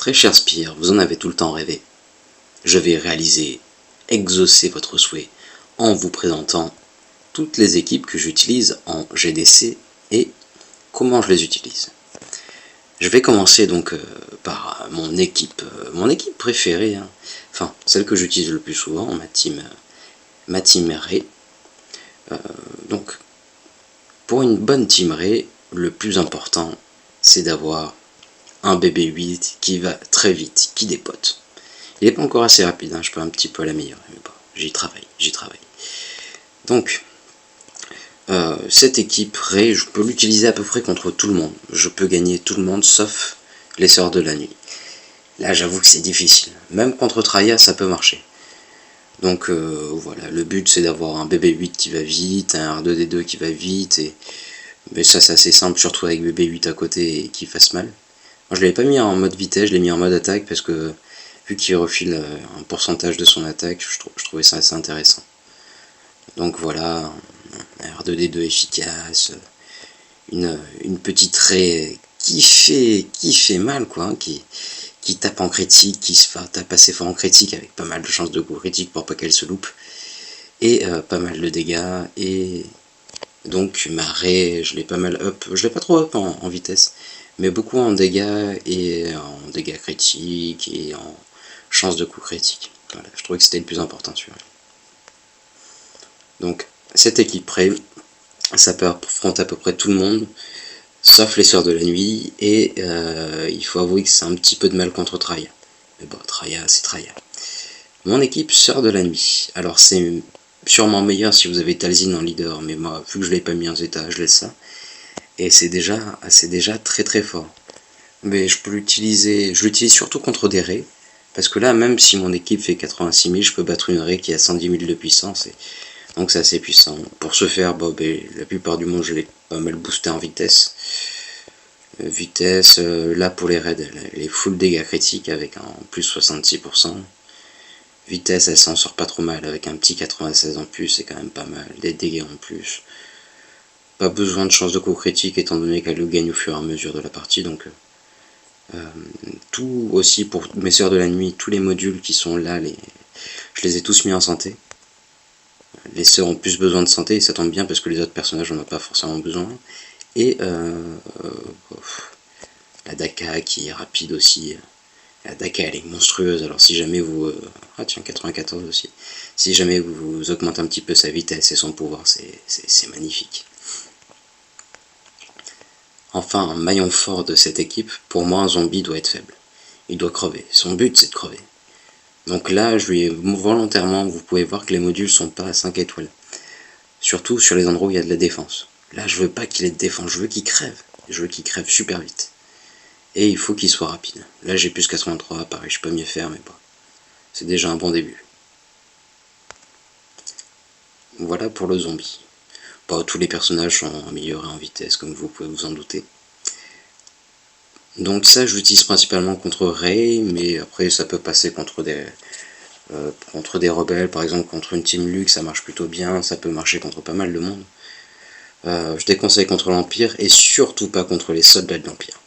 Très cher Spire, vous en avez tout le temps rêvé. Je vais exaucer votre souhait en vous présentant toutes les équipes que j'utilise en GDC et comment je les utilise. Je vais commencer donc par mon équipe préférée, hein. Enfin celle que j'utilise le plus souvent, ma team Ray. Donc pour une bonne team Ray, le plus important c'est d'avoir un BB-8 qui va très vite, qui dépote. Il n'est pas encore assez rapide, hein, je peux un petit peu l'améliorer, mais bon, j'y travaille. Donc, cette équipe Ray, je peux l'utiliser à peu près contre tout le monde. Je peux gagner tout le monde, sauf les Sœurs de la Nuit. Là, j'avoue que c'est difficile. Même contre Traya, ça peut marcher. Donc, voilà, le but, c'est d'avoir un BB-8 qui va vite, un R2D2 qui va vite, mais ça, c'est assez simple, surtout avec BB-8 à côté et qui fasse mal. Moi, je l'avais pas mis en mode vitesse, je l'ai mis en mode attaque parce que vu qu'il refile un pourcentage de son attaque, je trouvais ça assez intéressant. Donc voilà, un R2D2 efficace, une petite Ray qui fait mal quoi, hein, qui tape en critique, qui se fait taper assez fort en critique avec pas mal de chances de coup critique pour pas qu'elle se loupe, et pas mal de dégâts, et donc ma Ray, je l'ai pas mal up, je l'ai pas trop up en vitesse, mais beaucoup en dégâts et en dégâts critiques et en chance de coup critique. Voilà, je trouvais que c'était le plus important celui-là. Donc cette équipe Ray, ça peut affronter à peu près tout le monde, sauf les Sœurs de la Nuit, et il faut avouer que c'est un petit peu de mal contre Traya. Mais bon, Traya, c'est Traya. Mon équipe Sœurs de la Nuit, alors c'est sûrement meilleur si vous avez Talzin en leader, mais moi, vu que je l'ai pas mis en état, je laisse ça. Et c'est déjà très fort. Mais je l'utilise surtout contre des Rays, parce que là, même si mon équipe fait 86 000, je peux battre une Ray qui a 110 000 de puissance, donc c'est assez puissant. Pour ce faire, la plupart du monde, je l'ai pas mal boosté en vitesse. Là pour les raids, elle est full dégâts critiques avec un plus 66%. Vitesse, elle s'en sort pas trop mal avec un petit 96 en plus, c'est quand même pas mal. Des dégâts en plus. Pas besoin de chance de coup critique étant donné qu'elle le gagne au fur et à mesure de la partie, donc tout aussi pour mes Sœurs de la Nuit, tous les modules qui sont là, je les ai tous mis en santé. Les sœurs ont plus besoin de santé, et ça tombe bien parce que les autres personnages n'en ont pas forcément besoin. Et la Daka qui est rapide aussi. La Daka elle est monstrueuse, alors si jamais vous... ah tiens, 94 aussi. Si jamais vous augmentez un petit peu sa vitesse et son pouvoir, c'est magnifique. Enfin, un maillon fort de cette équipe, pour moi un zombie doit être faible. Il doit crever, son but c'est de crever. Donc là, je lui ai volontairement, vous pouvez voir que les modules sont pas à 5 étoiles. Surtout sur les endroits où il y a de la défense. Là, je veux pas qu'il ait de défense, je veux qu'il crève. Je veux qu'il crève super vite. Et il faut qu'il soit rapide. Là, j'ai plus 83, pareil, je peux mieux faire, mais bon. C'est déjà un bon début. Voilà pour le zombie. Bon, tous les personnages sont améliorés en vitesse, comme vous pouvez vous en douter. Donc ça, je l'utilise principalement contre Ray, mais après, ça peut passer contre des rebelles, par exemple contre une Team Luke, ça marche plutôt bien, ça peut marcher contre pas mal de monde. Je déconseille contre l'Empire, et surtout pas contre les soldats de l'Empire.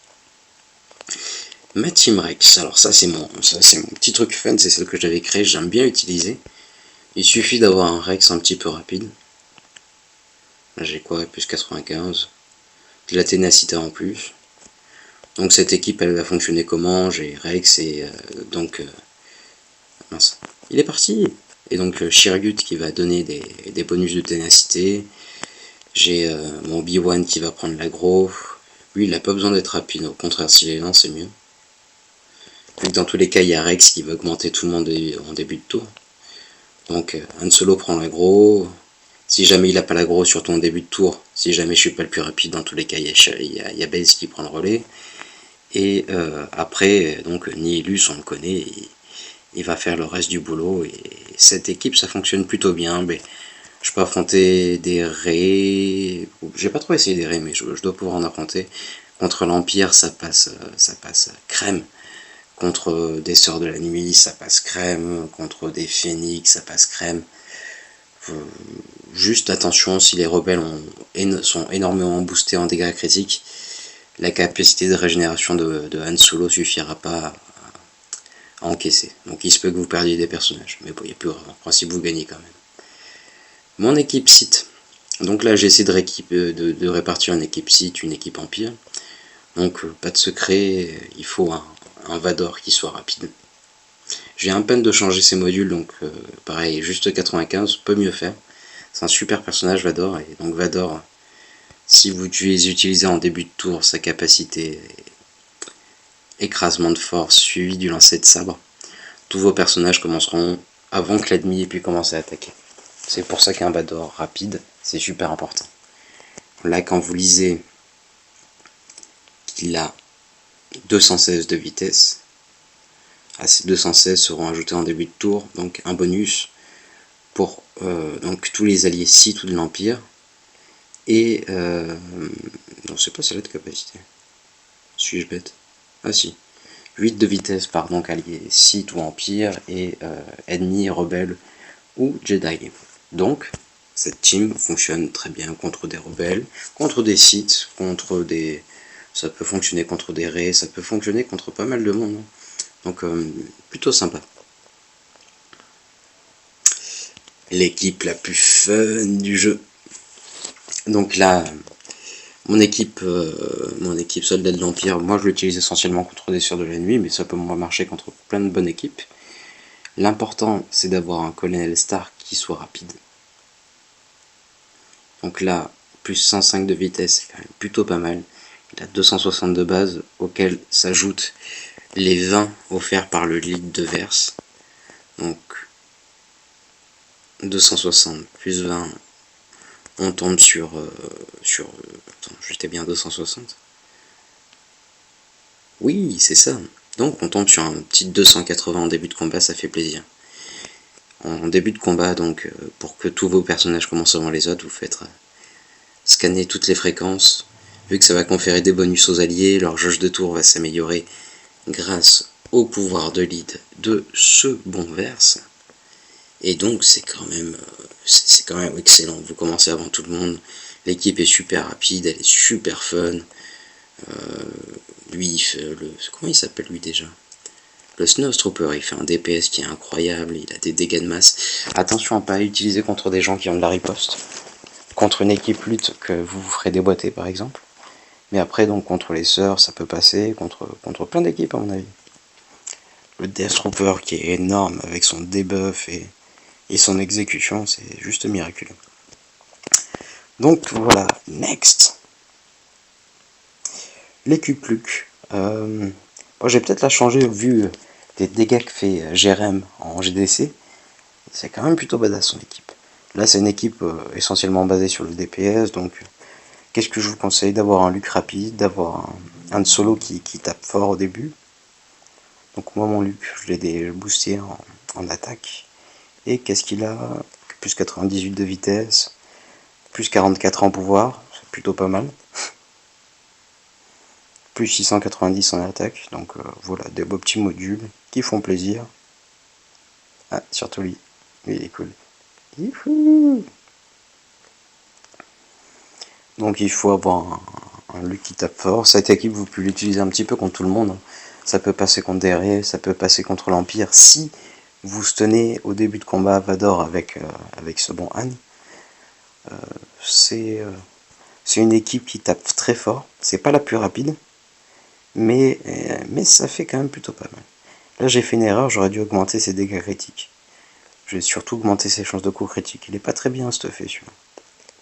Ma Team Rex, alors ça c'est mon petit truc fun, c'est celle que j'avais créée, j'aime bien l'utiliser. Il suffit d'avoir un Rex un petit peu rapide. Là j'ai quoi, plus 95. De la ténacité en plus. Donc cette équipe elle va fonctionner comment? J'ai Rex et mince, il est parti. Et donc Shirgut qui va donner des bonus de ténacité. J'ai mon B1 qui va prendre l'aggro. Lui il n'a pas besoin d'être rapide, au contraire s'il est lent c'est mieux. Vu que dans tous les cas il y a Rex qui va augmenter tout le monde en début de tour. Donc Han Solo prend l'aggro. Si jamais il n'a pas l'aggro, surtout en début de tour, si jamais je suis pas le plus rapide, dans tous les cas il y a Baze qui prend le relais. Et après, donc Nihilus on le connaît, il va faire le reste du boulot. Et cette équipe ça fonctionne plutôt bien. Mais je peux affronter des Rays. J'ai pas trop essayé des Rays, mais je dois pouvoir en affronter. Contre l'Empire ça passe crème. Contre des Sœurs de la Nuit, ça passe crème. Contre des Phénix, ça passe crème. Juste attention, si les rebelles sont énormément boostés en dégâts critiques, la capacité de régénération de Han Solo suffira pas à encaisser. Donc il se peut que vous perdiez des personnages, mais bon, il n'y a plus grave. En principe, vous gagnez quand même. Mon équipe site. Donc là, j'ai essayé de répartir une équipe site, une équipe empire. Donc pas de secret, il faut un Vador qui soit rapide. J'ai à peine de changer ces modules, donc pareil, juste 95, peut mieux faire. C'est un super personnage Vador, et donc Vador, si vous les utilisez en début de tour, sa capacité écrasement de force suivi du lancer de sabre, tous vos personnages commenceront avant que l'ennemi ait pu commencer à attaquer. C'est pour ça qu'un Vador rapide, c'est super important. Là, quand vous lisez qu'il a 216 de vitesse, à ces 216 seront ajoutés en début de tour, donc un bonus pour donc tous les alliés Sith ou de l'Empire, et non, c'est pas celle-là de capacité. Suis-je bête? Ah si. 8 de vitesse par donc alliés Sith ou Empire, et ennemis, rebelles ou Jedi. Donc, cette team fonctionne très bien contre des rebelles, contre des Sith, contre des... Ça peut fonctionner contre des Rey, ça peut fonctionner contre pas mal de monde. Donc, plutôt sympa. L'équipe la plus fun du jeu. Donc là, mon équipe soldat de l'Empire, moi je l'utilise essentiellement contre des sœurs de la nuit, mais ça peut marcher contre plein de bonnes équipes. L'important, c'est d'avoir un colonel Stark qui soit rapide. Donc là, plus 105 de vitesse, c'est quand même plutôt pas mal. Il a 260 de base, auquel s'ajoutent les 20 offerts par le lead de Verse. Donc 260 plus 20, on tombe sur attends, j'étais bien 260. Oui, c'est ça. Donc on tombe sur un petit 280 en début de combat, ça fait plaisir. En début de combat, donc pour que tous vos personnages commencent avant les autres, vous faites scanner toutes les fréquences. Vu que ça va conférer des bonus aux alliés, leur jauge de tour va s'améliorer grâce au pouvoir de lead de ce bon Verse. Et donc c'est quand même excellent. Vous commencez avant tout le monde. L'équipe est super rapide, elle est super fun. Lui, il fait comment il s'appelle lui déjà? Le Snowtrooper, il fait un DPS qui est incroyable, il a des dégâts de masse. Attention à ne pas l'utiliser contre des gens qui ont de la riposte. Contre une équipe lutte que vous vous ferez déboîter par exemple. Mais après, donc contre les sœurs, ça peut passer, contre plein d'équipes à mon avis. Le Death Trooper qui est énorme avec son debuff et son exécution, c'est juste miraculeux. Donc voilà, next. Les Kukluk. Moi j'ai peut-être la changer vu des dégâts que fait Jérém en GDC. C'est quand même plutôt badass son équipe. Là c'est une équipe essentiellement basée sur le DPS, donc qu'est-ce que je vous conseille? D'avoir un Luke rapide, d'avoir un solo qui tape fort au début. Donc moi mon Luke, je l'ai boosté en attaque. Et qu'est-ce qu'il a? Plus 98 de vitesse, plus 44 en pouvoir, c'est plutôt pas mal. Plus 690 en attaque, donc voilà, des beaux petits modules qui font plaisir. Ah, surtout lui, il est cool. Youhou. Donc il faut avoir un Luke qui tape fort. Cette équipe, vous pouvez l'utiliser un petit peu contre tout le monde. Ça peut passer contre des Rey, ça peut passer contre l'Empire. Si vous tenez au début de combat Vador avec ce bon Han, c'est une équipe qui tape très fort. C'est pas la plus rapide, mais ça fait quand même plutôt pas mal. Là j'ai fait une erreur, j'aurais dû augmenter ses dégâts critiques. J'ai surtout augmenté ses chances de coup critique. Il est pas très bien stuffé celui-là.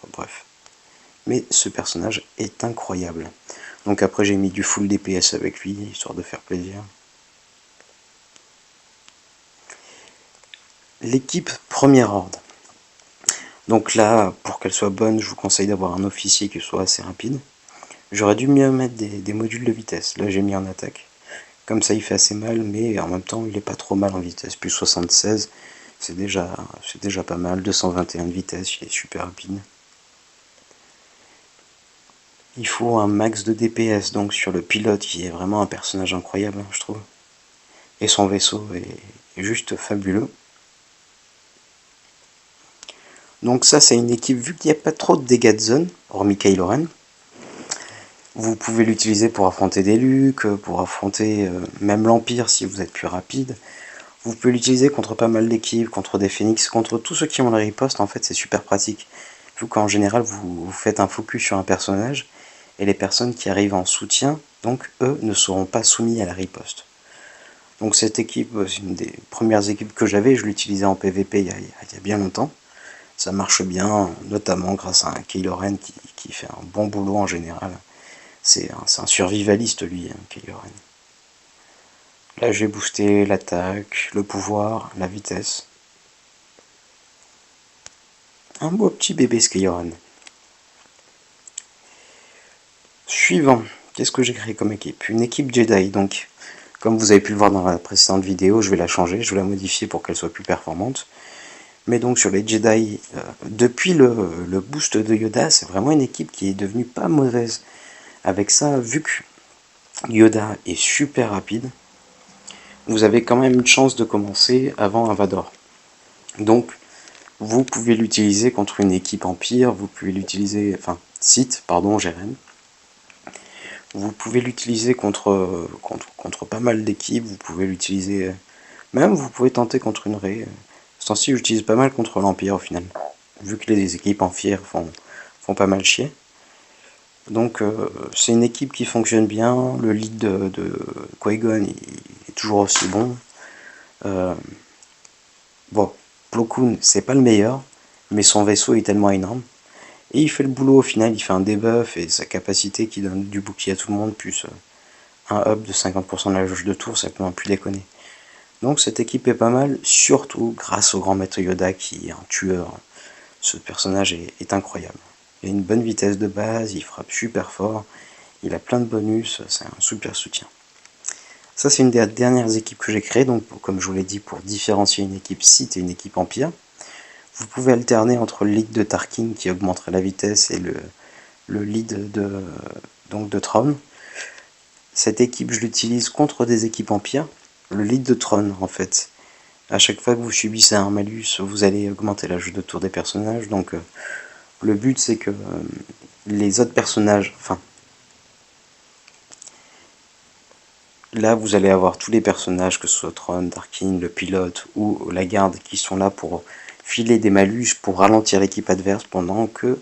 Bon, bref. Mais ce personnage est incroyable. Donc après j'ai mis du full DPS avec lui, histoire de faire plaisir. L'équipe Premier Ordre. Donc là, pour qu'elle soit bonne, je vous conseille d'avoir un officier qui soit assez rapide. J'aurais dû mieux mettre des modules de vitesse. Là j'ai mis en attaque. Comme ça il fait assez mal, mais en même temps il est pas trop mal en vitesse. Plus 76, c'est déjà pas mal. 221 de vitesse, il est super rapide. Il faut un max de DPS donc sur le pilote qui est vraiment un personnage incroyable, je trouve. Et son vaisseau est juste fabuleux. Donc ça c'est une équipe, vu qu'il n'y a pas trop de dégâts de zone, hormis Kylo Ren, Vous pouvez l'utiliser pour affronter des Lucs, pour affronter même l'Empire si vous êtes plus rapide. Vous pouvez l'utiliser contre pas mal d'équipes, contre des Phoenix, contre tous ceux qui ont la riposte. En fait, c'est super pratique. Vu qu'en général, vous faites un focus sur un personnage, et les personnes qui arrivent en soutien, donc eux, ne seront pas soumis à la riposte. Donc cette équipe, c'est une des premières équipes que j'avais, je l'utilisais en PVP il y a bien longtemps. Ça marche bien, notamment grâce à un Kylo Ren qui fait un bon boulot en général. C'est un survivaliste lui, hein, Kylo Ren. Là j'ai boosté l'attaque, le pouvoir, la vitesse. Un beau petit bébé ce Kylo Ren. Suivant, qu'est-ce que j'ai créé comme équipe? Une équipe Jedi, donc comme vous avez pu le voir dans la précédente vidéo, je vais la changer, je vais la modifier pour qu'elle soit plus performante. Mais donc sur les Jedi, depuis le boost de Yoda, c'est vraiment une équipe qui est devenue pas mauvaise. Avec ça, vu que Yoda est super rapide, vous avez quand même une chance de commencer avant un Vador. Donc vous pouvez l'utiliser contre une équipe Empire, vous pouvez l'utiliser, enfin Sith, pardon, Jeren. Vous pouvez l'utiliser contre pas mal d'équipes, vous pouvez l'utiliser, même vous pouvez tenter contre une Rey. Ce temps-ci, j'utilise pas mal contre l'Empire au final, vu que les équipes Empire font pas mal chier. Donc c'est une équipe qui fonctionne bien, le lead de Qui-Gon est toujours aussi bon. Bon, Plo Koon c'est pas le meilleur, mais son vaisseau est tellement énorme. Et il fait le boulot au final, il fait un debuff et sa capacité qui donne du bouclier à tout le monde, plus un up de 50% de la jauge de tour, ça peut en plus déconner. Donc cette équipe est pas mal, surtout grâce au grand maître Yoda qui est un tueur. Ce personnage est incroyable. Il a une bonne vitesse de base, il frappe super fort, il a plein de bonus, c'est un super soutien. Ça c'est une des dernières équipes que j'ai créées, donc comme je vous l'ai dit, pour différencier une équipe Sith et une équipe Empire. Vous pouvez alterner entre le lead de Tarkin qui augmenterait la vitesse et le lead de Tron. Cette équipe je l'utilise contre des équipes Empire. Le lead de Tron en fait. À chaque fois que vous subissez un malus, vous allez augmenter la jauge de tour des personnages. Donc le but c'est que les autres personnages, enfin là vous allez avoir tous les personnages, que ce soit Tron, Tarkin, le pilote ou la garde, qui sont là pour filer des malus pour ralentir l'équipe adverse pendant que,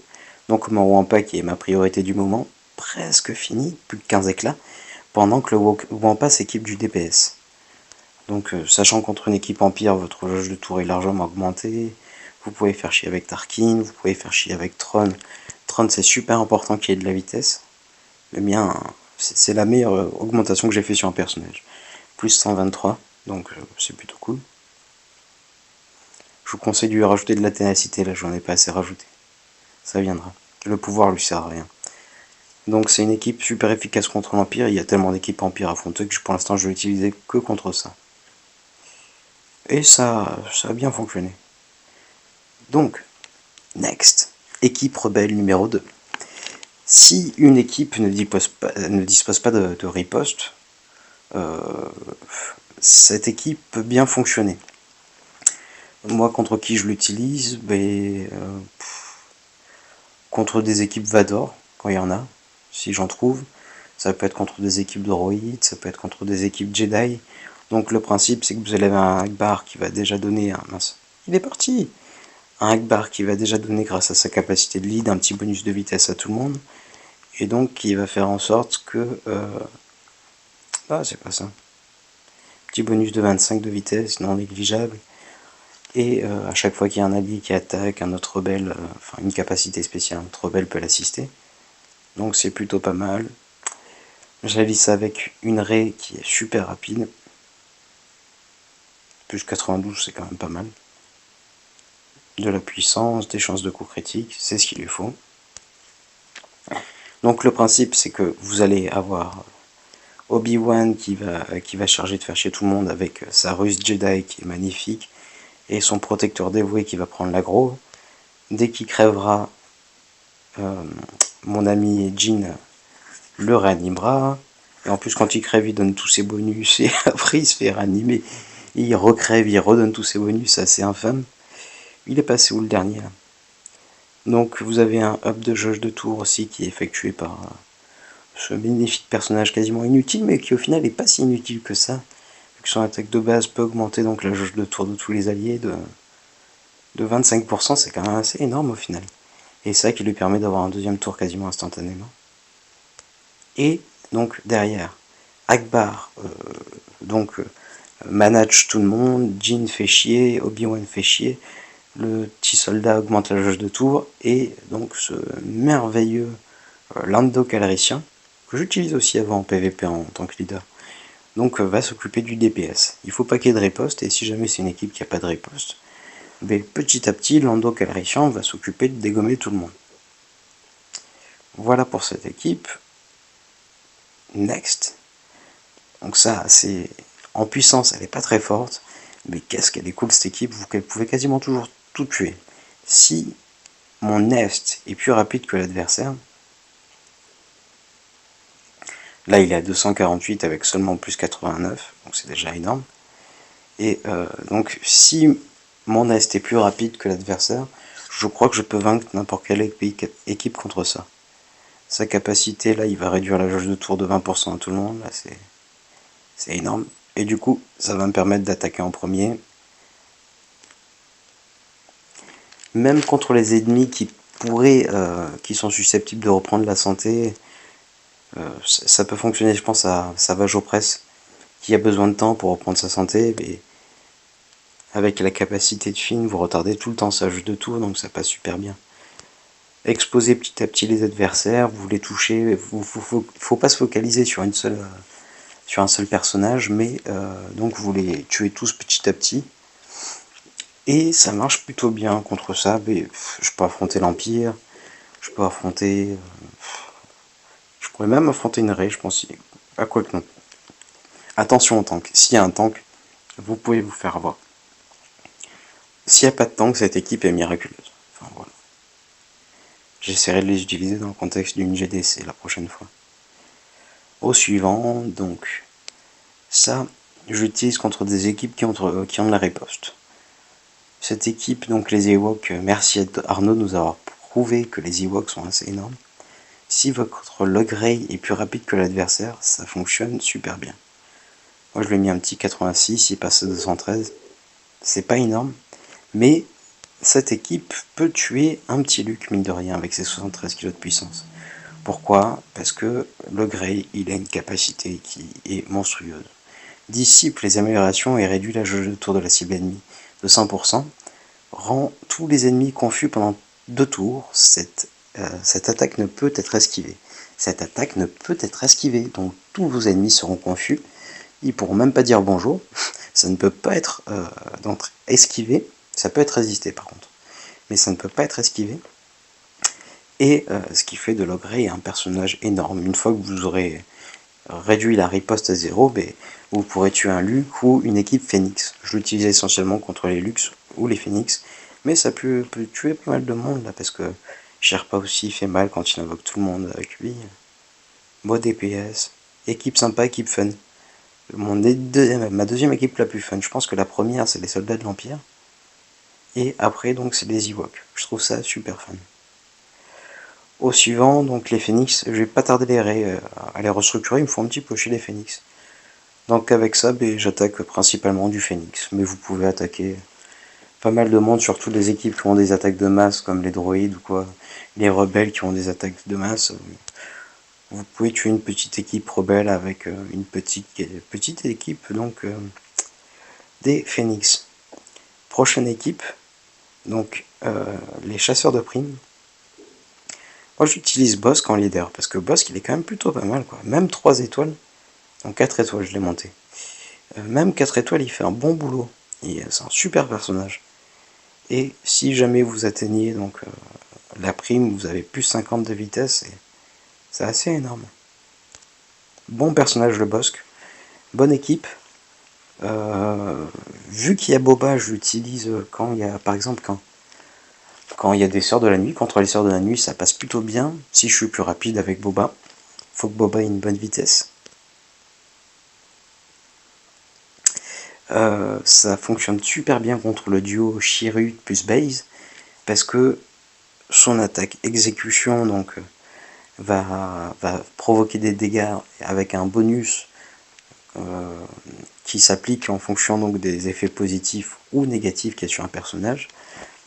donc mon Wampa qui est ma priorité du moment, presque fini, plus que 15 éclats, pendant que le Wampa s'équipe du DPS. Donc sachant contre une équipe Empire, votre jauge de tour est largement augmentée, vous pouvez faire chier avec Tarkin, vous pouvez faire chier avec Tron. Tron c'est super important qu'il y ait de la vitesse. Le mien, c'est la meilleure augmentation que j'ai fait sur un personnage. Plus 123, donc c'est plutôt cool. Je vous conseille de lui rajouter de la ténacité, là j'en ai pas assez rajouté. Ça viendra. Le pouvoir lui sert à rien. Donc c'est une équipe super efficace contre l'Empire, il y a tellement d'équipes Empire affrontées que pour l'instant je vais l'utiliser que contre ça. Et ça a bien fonctionné. Donc, next, équipe rebelle numéro 2. Si une équipe ne dispose pas de riposte, cette équipe peut bien fonctionner. Moi, contre qui je l'utilise, contre des équipes Vador, quand il y en a, si j'en trouve. Ça peut être contre des équipes droïdes, ça peut être contre des équipes Jedi. Donc le principe, c'est que vous allez avoir un Akbar qui va déjà donner un... Mince, il est parti! Un Akbar qui va déjà donner, grâce à sa capacité de lead, un petit bonus de vitesse à tout le monde. Et donc qui va faire en sorte que... Ah, c'est pas ça. Petit bonus de 25 de vitesse, non négligeable. Et à chaque fois qu'il y a un allié qui attaque, un autre rebelle, enfin une capacité spéciale, un autre rebelle peut l'assister. Donc c'est plutôt pas mal. J'allie ça avec une Rey qui est super rapide. Plus 92, c'est quand même pas mal. De la puissance, des chances de coup critique, c'est ce qu'il lui faut. Donc le principe, c'est que vous allez avoir Obi-Wan qui va charger de faire chier tout le monde avec sa ruse Jedi qui est magnifique, et son protecteur dévoué qui va prendre l'aggro. Dès qu'il crèvera, mon ami Jin le réanimera. Et en plus, quand il crève, il donne tous ses bonus, et après il se fait réanimer. Et il recrève, il redonne tous ses bonus, c'est assez infâme. Il est passé où le dernier là? Donc vous avez un up de jauge de tour aussi qui est effectué par ce magnifique personnage quasiment inutile, mais qui au final n'est pas si inutile que ça, vu que son attaque de base peut augmenter donc la jauge de tour de tous les alliés de 25%, c'est quand même assez énorme au final. Et c'est ça qui lui permet d'avoir un deuxième tour quasiment instantanément. Et donc derrière, Akbar manage tout le monde, Jin fait chier, Obi-Wan fait chier, le petit soldat augmente la jauge de tour, et donc ce merveilleux Lando Calrissian, que j'utilise aussi avant en PvP en tant que leader, donc va s'occuper du DPS. Il faut pas qu'il y ait de riposte, et si jamais c'est une équipe qui n'a pas de riposte, mais petit à petit, Lando Calrissian va s'occuper de dégommer tout le monde. Voilà pour cette équipe. Next. Donc ça, c'est en puissance, elle n'est pas très forte, mais qu'est-ce qu'elle est cool cette équipe, vous pouvez quasiment toujours tout tuer. Si mon nest est plus rapide que l'adversaire, là il est à 248 avec seulement plus 89, donc c'est déjà énorme. Et donc si mon nest est plus rapide que l'adversaire, je crois que je peux vaincre n'importe quelle équipe contre ça. Sa capacité, là, il va réduire la jauge de tour de 20% à tout le monde, là c'est énorme. Et du coup, ça va me permettre d'attaquer en premier. Même contre les ennemis qui sont susceptibles de reprendre la santé, ça peut fonctionner, je pense, à Savage Opress, qui a besoin de temps pour reprendre sa santé, mais avec la capacité de Finn, vous retardez tout le temps sa jauge de tour, donc ça passe super bien. Exposer petit à petit les adversaires, vous les touchez, faut pas se focaliser sur un seul personnage, mais donc vous les tuez tous petit à petit. Et ça marche plutôt bien contre ça, mais je peux affronter l'Empire, je peux affronter... je pourrais même affronter une Rey, je pense. À quoi que non. Attention au tank, s'il y a un tank, vous pouvez vous faire avoir. S'il n'y a pas de tank, cette équipe est miraculeuse. Enfin, voilà. J'essaierai de les utiliser dans le contexte d'une GDC la prochaine fois. Au suivant, donc, ça, j'utilise contre des équipes qui ont de la riposte. Cette équipe, donc les Ewoks, merci à Arnaud de nous avoir prouvé que les Ewoks sont assez énormes. Si votre Logray est plus rapide que l'adversaire, ça fonctionne super bien. Moi je lui ai mis un petit 86, il passe à 213. C'est pas énorme, mais cette équipe peut tuer un petit Luke, mine de rien, avec ses 73 kg de puissance. Pourquoi? Parce que Logray, il a une capacité qui est monstrueuse. Dissipe les améliorations et réduit la jauge de tour de la cible ennemie de 100%, rend tous les ennemis confus pendant 2 tours. Cette attaque ne peut être esquivée. Cette attaque ne peut être esquivée, donc tous vos ennemis seront confus. Ils pourront même pas dire bonjour. Ça ne peut pas être donc esquivé. Ça peut être résisté par contre, mais ça ne peut pas être esquivé. Et ce qui fait de Logray un personnage énorme. Une fois que vous aurez réduit la riposte à 0, vous pourrez tuer un Luke ou une équipe Phoenix. Je l'utilise essentiellement contre les Lux ou les Phoenix, mais ça peut tuer pas mal de monde là, parce que Sherpa aussi fait mal quand il invoque tout le monde avec lui. Beau DPS, équipe sympa, équipe fun. Ma deuxième équipe la plus fun, je pense que la première c'est les soldats de l'Empire, et après donc c'est les Ewoks. Je trouve ça super fun. Au suivant, donc les Phoenix, je vais pas tarder à les restructurer, il me faut un petit peu chier les Phoenix. Donc avec ça, j'attaque principalement du Phoenix, mais vous pouvez attaquer pas mal de monde, surtout les équipes qui ont des attaques de masse, comme les droïdes ou quoi, les rebelles qui ont des attaques de masse. Vous pouvez tuer une petite équipe rebelle avec une petite équipe donc des Phoenix. Prochaine équipe, donc les chasseurs de primes. Moi j'utilise Bossk en leader, parce que Bossk il est quand même plutôt pas mal, quoi. Même 3 étoiles, donc 4 étoiles je l'ai monté. Même 4 étoiles il fait un bon boulot, c'est un super personnage. Et si jamais vous atteignez donc la prime, vous avez plus 50 de vitesse, et c'est assez énorme. Bon personnage le Bossk, bonne équipe. Vu qu'il y a Boba, je l'utilise quand il y a, par exemple, quand il y a des sœurs de la nuit. Contre les sœurs de la nuit, ça passe plutôt bien. Si je suis plus rapide avec Boba, faut que Boba ait une bonne vitesse. Ça fonctionne super bien contre le duo Chirrut plus Base, parce que son attaque exécution, donc va provoquer des dégâts avec un bonus qui s'applique en fonction donc des effets positifs ou négatifs qu'il y a sur un personnage.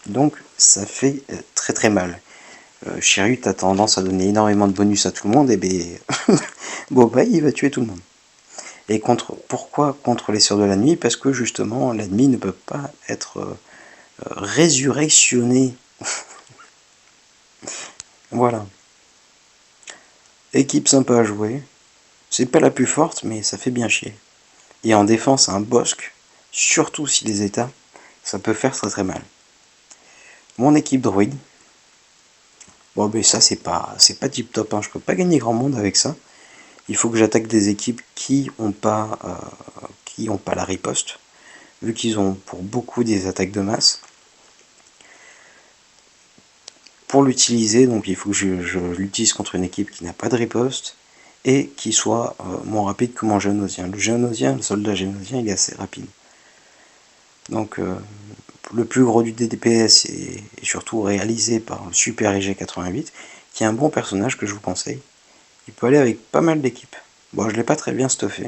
Donc ça fait très très mal. Chirrut a tendance à donner énormément de bonus à tout le monde, et ben Boba il va tuer tout le monde. Et pourquoi contre les Sœurs de la Nuit? Parce que justement l'ennemi ne peut pas être résurrectionné. Voilà. Équipe sympa à jouer. C'est pas la plus forte, mais ça fait bien chier. Et en défense, un Bosque, surtout si les états, ça peut faire très très mal. Mon équipe druide. Bon, ben ça c'est pas tip top, hein. Je peux pas gagner grand monde avec ça. Il faut que j'attaque des équipes qui ont pas la riposte, vu qu'ils ont pour beaucoup des attaques de masse. Pour l'utiliser, donc il faut que je l'utilise contre une équipe qui n'a pas de riposte et qui soit moins rapide que mon génosien. Le soldat génosien, il est assez rapide. Donc le plus gros du DPS est surtout réalisé par le Super IG88, qui est un bon personnage que je vous conseille. Il peut aller avec pas mal d'équipes. Bon, je l'ai pas très bien stuffé,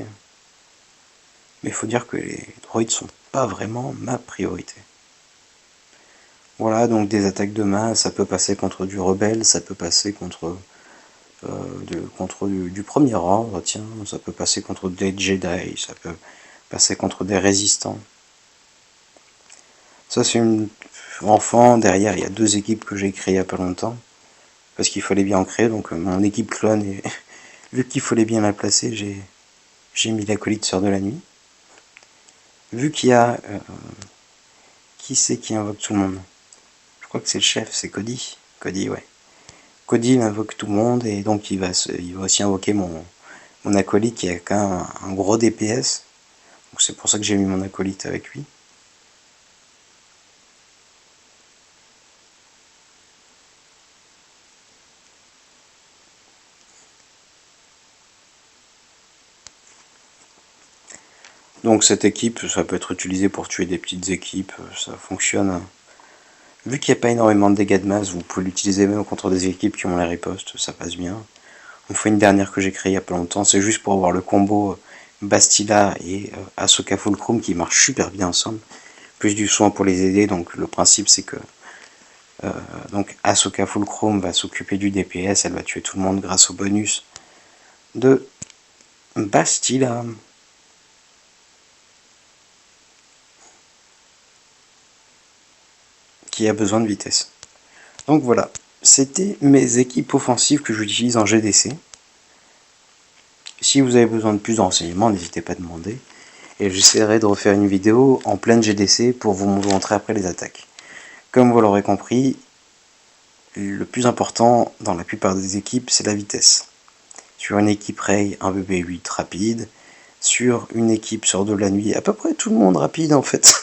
mais il faut dire que les droïdes sont pas vraiment ma priorité. Voilà, donc des attaques de masse, ça peut passer contre du rebelle, ça peut passer contre du premier ordre, tiens, ça peut passer contre des Jedi, ça peut passer contre des résistants. Ça c'est une enfant, derrière il y a 2 équipes que j'ai créées il y a pas longtemps, parce qu'il fallait bien en créer, donc mon équipe clone, et vu qu'il fallait bien la placer, j'ai mis l'acolyte Sœur de la Nuit. Vu qu'il y a... qui c'est qui invoque tout le monde? Je crois que c'est le chef, c'est Cody. Cody, ouais. Cody il invoque tout le monde, et donc il va aussi invoquer mon acolyte qui a quand même un gros DPS. Donc c'est pour ça que j'ai mis mon acolyte avec lui. Donc cette équipe, ça peut être utilisé pour tuer des petites équipes, ça fonctionne. Vu qu'il n'y a pas énormément de dégâts de masse, vous pouvez l'utiliser même contre des équipes qui ont la riposte, ça passe bien. On fait une dernière que j'ai créée il y a pas longtemps, c'est juste pour avoir le combo Bastila et Ahsoka Fulcrum qui marche super bien ensemble. Plus du soin pour les aider, donc le principe c'est que donc Ahsoka Fulcrum va s'occuper du DPS, elle va tuer tout le monde grâce au bonus de Bastila. Qui a besoin de vitesse. Donc voilà, c'était mes équipes offensives que j'utilise en GDC. Si vous avez besoin de plus de renseignements, n'hésitez pas à demander. Et j'essaierai de refaire une vidéo en pleine GDC pour vous montrer après les attaques. Comme vous l'aurez compris, le plus important dans la plupart des équipes, c'est la vitesse. Sur une équipe Rey, un BB-8 rapide. Sur une équipe Sœur de la Nuit, à peu près tout le monde rapide en fait.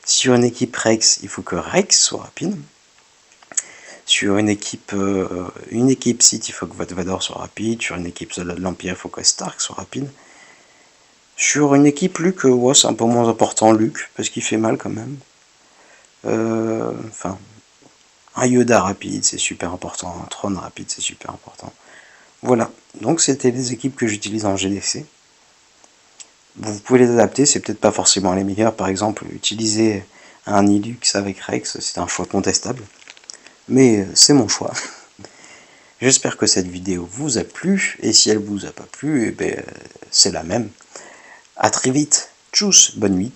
Sur une équipe Rex, il faut que Rex soit rapide. Sur une équipe Sith, il faut que Vador soit rapide. Sur une équipe de l'Empire, il faut que Stark soit rapide. Sur une équipe Luke, ouais, c'est un peu moins important Luke, parce qu'il fait mal quand même. Enfin, un Yoda rapide, c'est super important. Un Throne rapide, c'est super important. Voilà, donc c'était les équipes que j'utilise en GDC. Vous pouvez les adapter, c'est peut-être pas forcément les meilleures. Par exemple, utiliser un Ilux avec Rex, c'est un choix contestable. Mais c'est mon choix. J'espère que cette vidéo vous a plu. Et si elle vous a pas plu, eh ben, c'est la même. A très vite. Tchuss, bonne nuit.